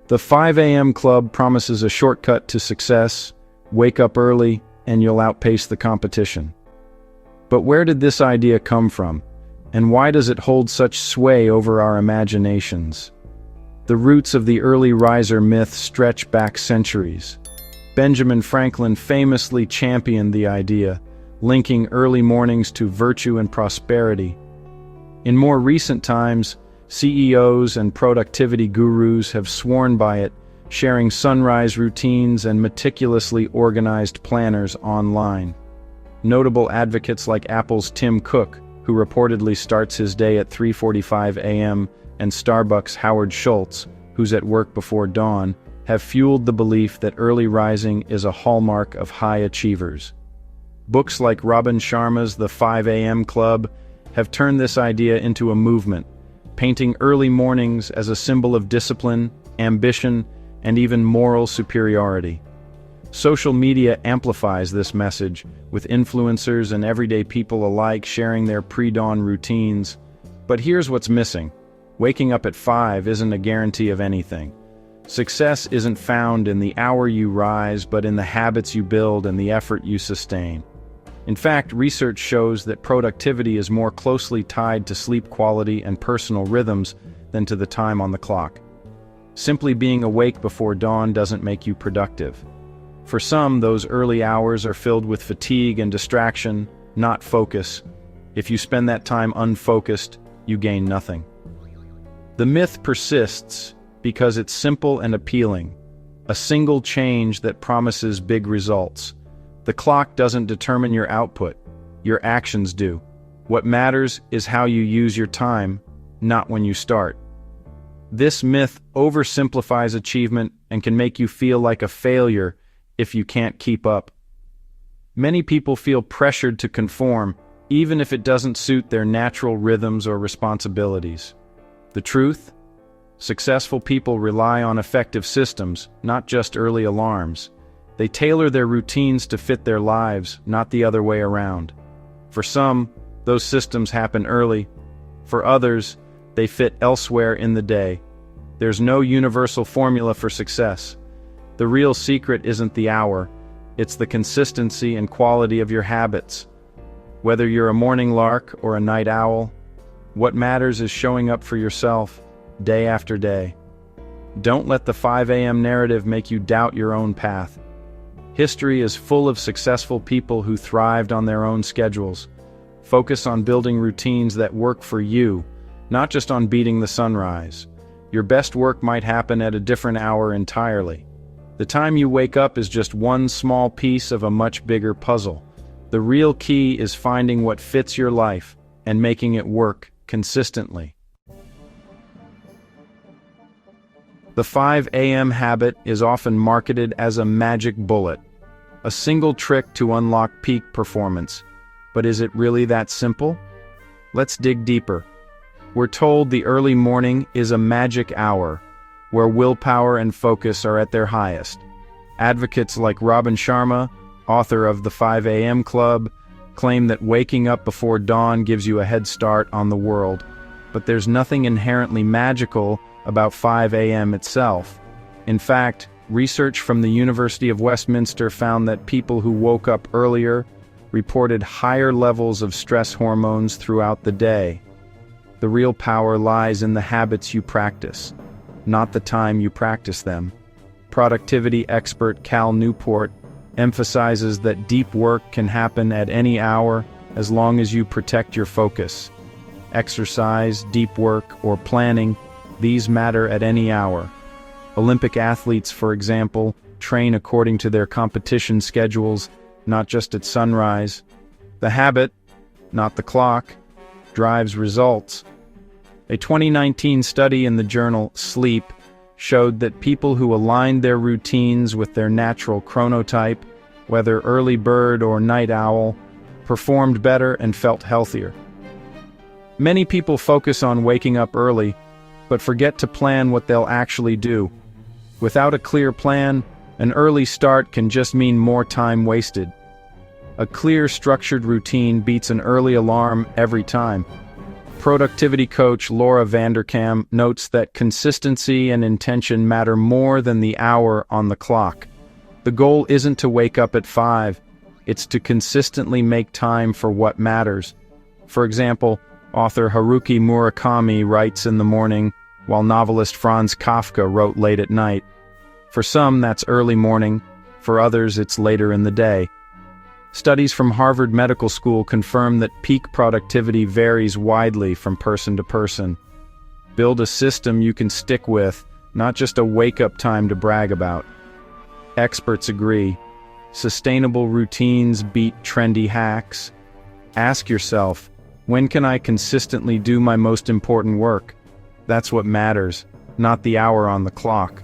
The 5 a.m. club promises a shortcut to success. Wake up early and you'll outpace the competition. But where did this idea come from? And why does it hold such sway over our imaginations? The roots of the early riser myth stretch back centuries. Benjamin Franklin famously championed the idea, linking early mornings to virtue and prosperity. In more recent times, CEOs and productivity gurus have sworn by it, sharing sunrise routines and meticulously organized planners online. Notable advocates like Apple's Tim Cook, who reportedly starts his day at 3:45 a.m., and Starbucks' Howard Schultz, who's at work before dawn, have fueled the belief that early rising is a hallmark of high achievers. Books like Robin Sharma's The 5 a.m. Club have turned this idea into a movement, painting early mornings as a symbol of discipline, ambition, and even moral superiority. Social media amplifies this message, with influencers and everyday people alike sharing their pre-dawn routines. But here's what's missing. Waking up at 5 isn't a guarantee of anything. Success isn't found in the hour you rise, but in the habits you build and the effort you sustain. In fact, research shows that productivity is more closely tied to sleep quality and personal rhythms than to the time on the clock. Simply being awake before dawn doesn't make you productive. For some, those early hours are filled with fatigue and distraction, not focus. If you spend that time unfocused, you gain nothing. The myth persists because it's simple and appealing, a single change that promises big results. The clock doesn't determine your output, your actions do. What matters is how you use your time, not when you start. This myth oversimplifies achievement and can make you feel like a failure if you can't keep up. Many people feel pressured to conform, even if it doesn't suit their natural rhythms or responsibilities. The truth? Successful people rely on effective systems, not just early alarms. They tailor their routines to fit their lives, not the other way around. For some, those systems happen early. For others, they fit elsewhere in the day. There's no universal formula for success. The real secret isn't the hour, it's the consistency and quality of your habits. Whether you're a morning lark or a night owl, what matters is showing up for yourself, day after day. Don't let the 5 a.m. narrative make you doubt your own path. History is full of successful people who thrived on their own schedules. Focus on building routines that work for you, not just on beating the sunrise. Your best work might happen at a different hour entirely. The time you wake up is just one small piece of a much bigger puzzle. The real key is finding what fits your life and making it work consistently. The 5 a.m. habit is often marketed as a magic bullet, a single trick to unlock peak performance. But is it really that simple? Let's dig deeper. We're told the early morning is a magic hour, where willpower and focus are at their highest. Advocates like Robin Sharma, author of The 5 a.m. Club, claim that waking up before dawn gives you a head start on the world. But there's nothing inherently magical about 5 a.m. itself. In fact, research from the University of Westminster found that people who woke up earlier reported higher levels of stress hormones throughout the day. The real power lies in the habits you practice, not the time you practice them. Productivity expert Cal Newport emphasizes that deep work can happen at any hour as long as you protect your focus. Exercise, deep work, or planning, these matter at any hour. Olympic athletes, for example, train according to their competition schedules, not just at sunrise. The habit, not the clock, drives results. A 2019 study in the journal Sleep showed that people who aligned their routines with their natural chronotype, whether early bird or night owl, performed better and felt healthier. Many people focus on waking up early, but forget to plan what they'll actually do. Without a clear plan, an early start can just mean more time wasted. A clear, structured routine beats an early alarm every time. Productivity coach Laura Vanderkam notes that consistency and intention matter more than the hour on the clock. The goal isn't to wake up at 5, it's to consistently make time for what matters. For example, author Haruki Murakami writes in the morning, while novelist Franz Kafka wrote late at night. For some, that's early morning. For others, it's later in the day. Studies from Harvard Medical School confirm that peak productivity varies widely from person to person. Build a system you can stick with, not just a wake-up time to brag about. Experts agree. Sustainable routines beat trendy hacks. Ask yourself, when can I consistently do my most important work? That's what matters, not the hour on the clock.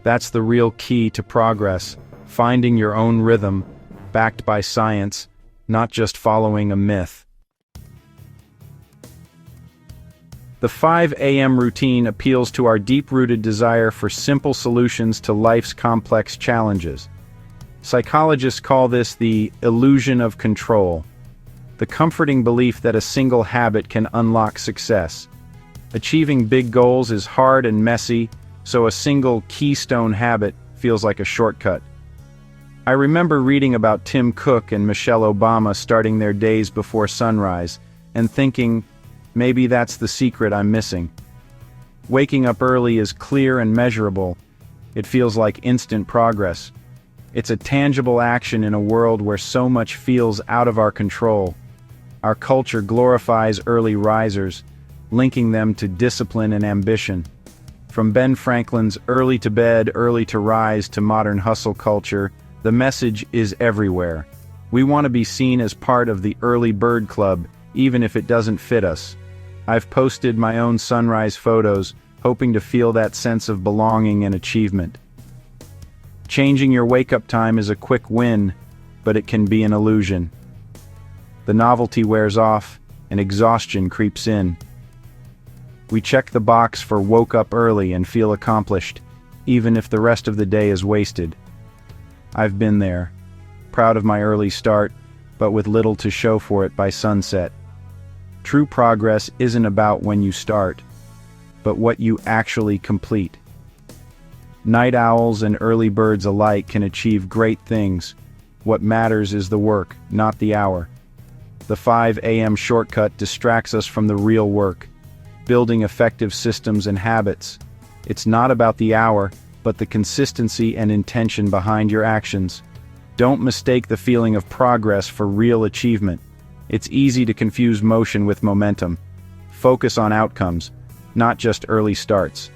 That's the real key to progress, finding your own rhythm, backed by science, not just following a myth. The 5 a.m. routine appeals to our deep-rooted desire for simple solutions to life's complex challenges. Psychologists call this the illusion of control, the comforting belief that a single habit can unlock success. Achieving big goals is hard and messy, so a single keystone habit feels like a shortcut. I remember reading about Tim Cook and Michelle Obama starting their days before sunrise, and thinking, maybe that's the secret I'm missing. Waking up early is clear and measurable. It feels like instant progress. It's a tangible action in a world where so much feels out of our control. Our culture glorifies early risers, linking them to discipline and ambition. From Ben Franklin's early to bed, early to rise to modern hustle culture, the message is everywhere. We want to be seen as part of the early bird club, even if it doesn't fit us. I've posted my own sunrise photos, hoping to feel that sense of belonging and achievement. Changing your wake-up time is a quick win, but it can be an illusion. The novelty wears off, and exhaustion creeps in. We check the box for woke up early and feel accomplished, even if the rest of the day is wasted. I've been there, proud of my early start, but with little to show for it by sunset. True progress isn't about when you start, but what you actually complete. Night owls and early birds alike can achieve great things. What matters is the work, not the hour. The 5 a.m. shortcut distracts us from the real work, building effective systems and habits. It's not about the hour, but the consistency and intention behind your actions. Don't mistake the feeling of progress for real achievement. It's easy to confuse motion with momentum. Focus on outcomes, not just early starts.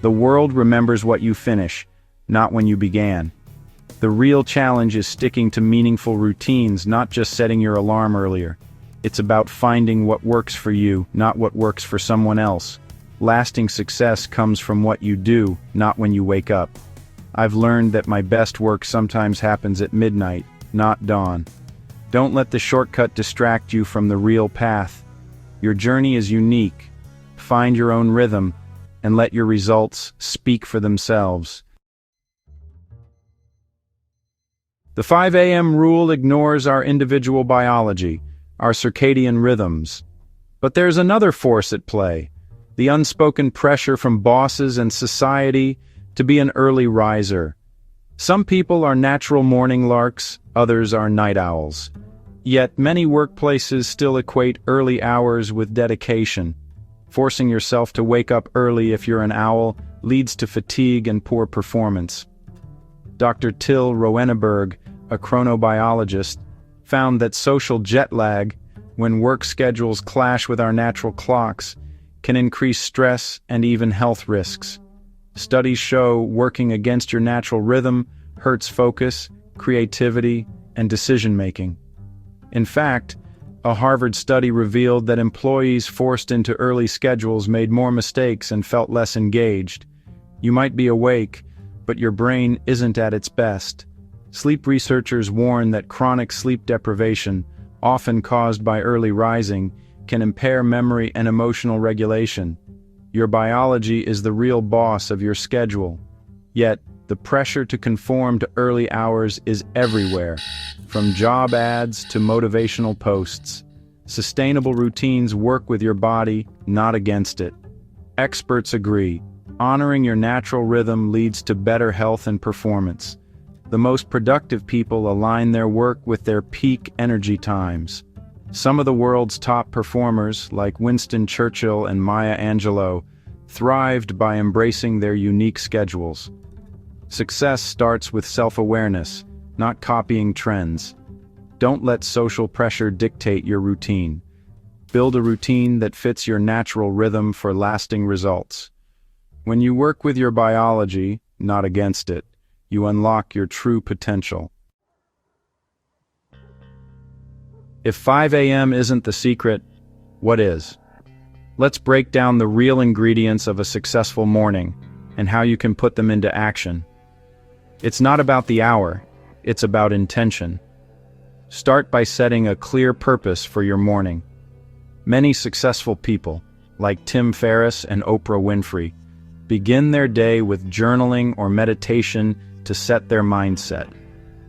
The world remembers what you finish, not when you began. The real challenge is sticking to meaningful routines, not just setting your alarm earlier. It's about finding what works for you, not what works for someone else. Lasting success comes from what you do, not when you wake up. I've learned that my best work sometimes happens at midnight, not dawn. Don't let the shortcut distract you from the real path. Your journey is unique. Find your own rhythm, and let your results speak for themselves. The 5 a.m. rule ignores our individual biology, our circadian rhythms. But there's another force at play, the unspoken pressure from bosses and society to be an early riser. Some people are natural morning larks, others are night owls. Yet many workplaces still equate early hours with dedication. Forcing yourself to wake up early if you're an owl leads to fatigue and poor performance. Dr. Till Roeneberg, a chronobiologist, found that social jet lag, when work schedules clash with our natural clocks, can increase stress and even health risks. Studies show working against your natural rhythm hurts focus, creativity, and decision-making. In fact, a Harvard study revealed that employees forced into early schedules made more mistakes and felt less engaged. You might be awake, but your brain isn't at its best. Sleep researchers warn that chronic sleep deprivation, often caused by early rising, can impair memory and emotional regulation. Your biology is the real boss of your schedule. Yet, the pressure to conform to early hours is everywhere, from job ads to motivational posts. Sustainable routines work with your body, not against it. Experts agree, honoring your natural rhythm leads to better health and performance. The most productive people align their work with their peak energy times. Some of the world's top performers, like Winston Churchill and Maya Angelou, thrived by embracing their unique schedules. Success starts with self-awareness, not copying trends. Don't let social pressure dictate your routine. Build a routine that fits your natural rhythm for lasting results. When you work with your biology, not against it, you unlock your true potential. If 5 a.m. isn't the secret, what is? Let's break down the real ingredients of a successful morning and how you can put them into action. It's not about the hour, it's about intention. Start by setting a clear purpose for your morning. Many successful people, like Tim Ferriss and Oprah Winfrey, begin their day with journaling or meditation to set their mindset.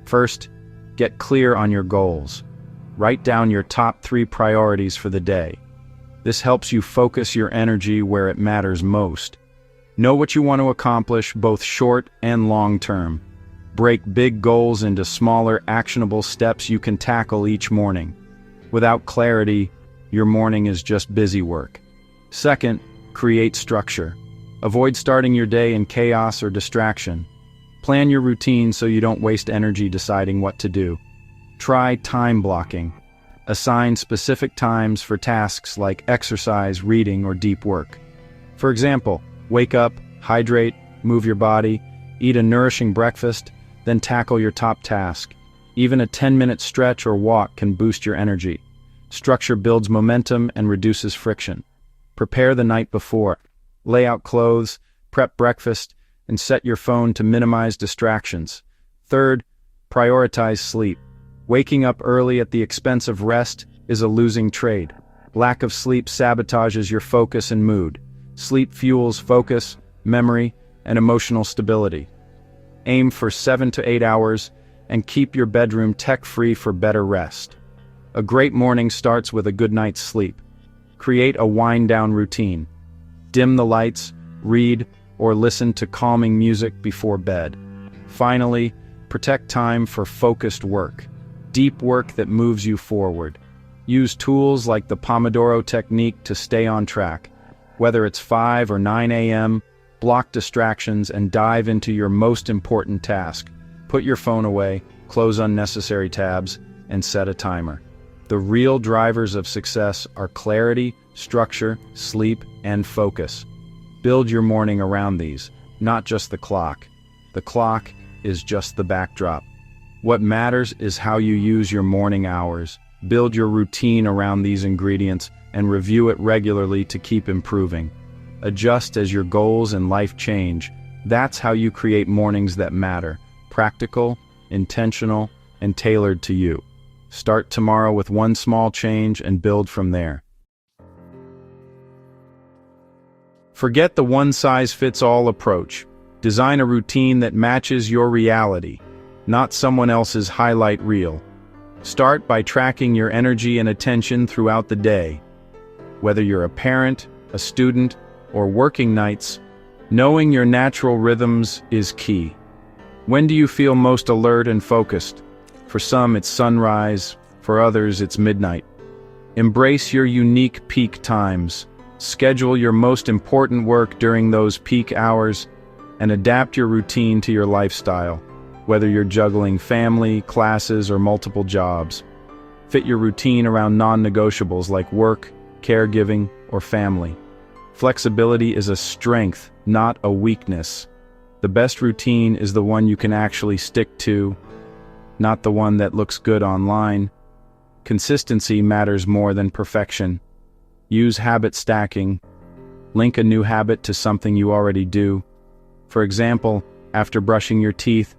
First, get clear on your goals. Write down your top 3 priorities for the day. This helps you focus your energy where it matters most. Know what you want to accomplish, both short and long term. Break big goals into smaller, actionable steps you can tackle each morning. Without clarity, your morning is just busy work. Second, create structure. Avoid starting your day in chaos or distraction. Plan your routine so you don't waste energy deciding what to do. Try time blocking. Assign specific times for tasks like exercise, reading, or deep work. For example, wake up, hydrate, move your body, eat a nourishing breakfast, then tackle your top task. Even a 10-minute stretch or walk can boost your energy. Structure builds momentum and reduces friction. Prepare the night before. Lay out clothes, prep breakfast, and set your phone to minimize distractions. Third, prioritize sleep. Waking up early at the expense of rest is a losing trade. Lack of sleep sabotages your focus and mood. Sleep fuels focus, memory, and emotional stability. Aim for 7 to 8 hours and keep your bedroom tech-free for better rest. A great morning starts with a good night's sleep. Create a wind-down routine. Dim the lights, read, or listen to calming music before bed. Finally, protect time for focused work. Deep work that moves you forward. Use tools like the Pomodoro technique to stay on track. Whether it's 5 or 9 a.m., block distractions and dive into your most important task. Put your phone away, close unnecessary tabs, and set a timer. The real drivers of success are clarity, structure, sleep, and focus. Build your morning around these, not just the clock. The clock is just the backdrop. What matters is how you use your morning hours. Build your routine around these ingredients and review it regularly to keep improving. Adjust as your goals and life change. That's how you create mornings that matter. Practical, intentional, and tailored to you. Start tomorrow with one small change and build from there. Forget the one-size-fits-all approach. Design a routine that matches your reality, not someone else's highlight reel. Start by tracking your energy and attention throughout the day. Whether you're a parent, a student, or working nights, knowing your natural rhythms is key. When do you feel most alert and focused? For some, it's sunrise. For others, it's midnight. Embrace your unique peak times. Schedule your most important work during those peak hours and adapt your routine to your lifestyle, whether you're juggling family, classes, or multiple jobs. Fit your routine around non-negotiables like work, caregiving, or family. Flexibility is a strength, not a weakness. The best routine is the one you can actually stick to, not the one that looks good online. Consistency matters more than perfection. Use habit stacking. Link a new habit to something you already do. For example, after brushing your teeth,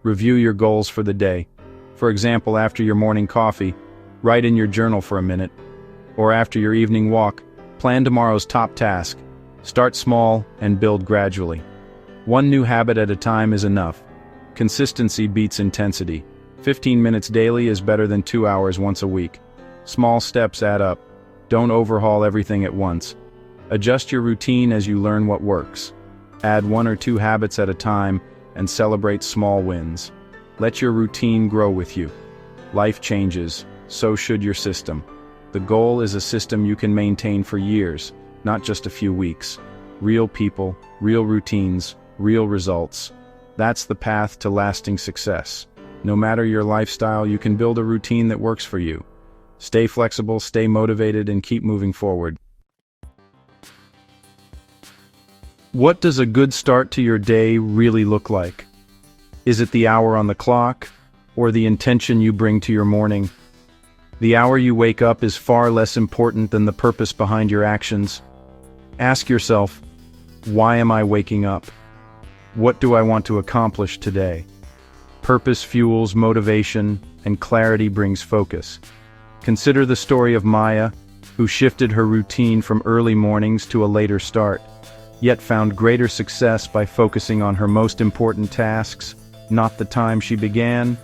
review your goals for the day. For example, after your morning coffee, write in your journal for a minute. Or after your evening walk, plan tomorrow's top task. Start small and build gradually. One new habit at a time is enough. Consistency beats intensity. 15 minutes daily is better than 2 hours once a week. Small steps add up. Don't overhaul everything at once. Adjust your routine as you learn what works. Add 1 or 2 habits at a time and celebrate small wins. Let your routine grow with you. Life changes, so should your system. The goal is a system you can maintain for years, not just a few weeks. Real people, real routines, real results. That's the path to lasting success. No matter your lifestyle, you can build a routine that works for you. Stay flexible, stay motivated, and keep moving forward. What does a good start to your day really look like? Is it the hour on the clock, or the intention you bring to your morning? The hour you wake up is far less important than the purpose behind your actions. Ask yourself, why am I waking up? What do I want to accomplish today? Purpose fuels motivation, and clarity brings focus. Consider the story of Maya, who shifted her routine from early mornings to a later start, yet found greater success by focusing on her most important tasks, not the time she began.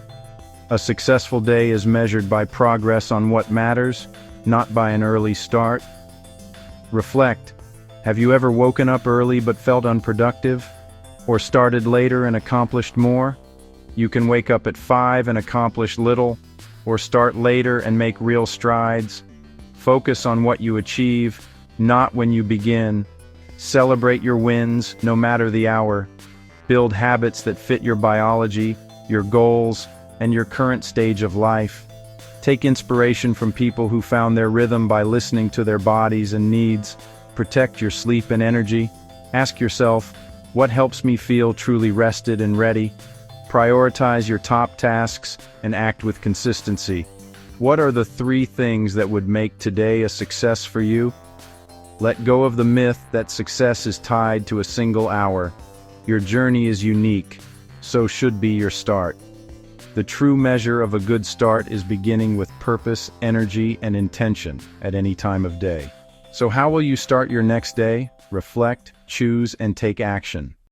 A successful day is measured by progress on what matters, not by an early start. Reflect. Have you ever woken up early but felt unproductive? Or started later and accomplished more? You can wake up at 5 and accomplish little, or start later and make real strides. Focus on what you achieve, not when you begin. Celebrate your wins, no matter the hour. Build habits that fit your biology, your goals, and your current stage of life. Take inspiration from people who found their rhythm by listening to their bodies and needs. Protect your sleep and energy. Ask yourself, what helps me feel truly rested and ready? Prioritize your top tasks and act with consistency. What are the 3 things that would make today a success for you? Let go of the myth that success is tied to a single hour. Your journey is unique, so should be your start. The true measure of a good start is beginning with purpose, energy, and intention at any time of day. So how will you start your next day? Reflect, choose, and take action.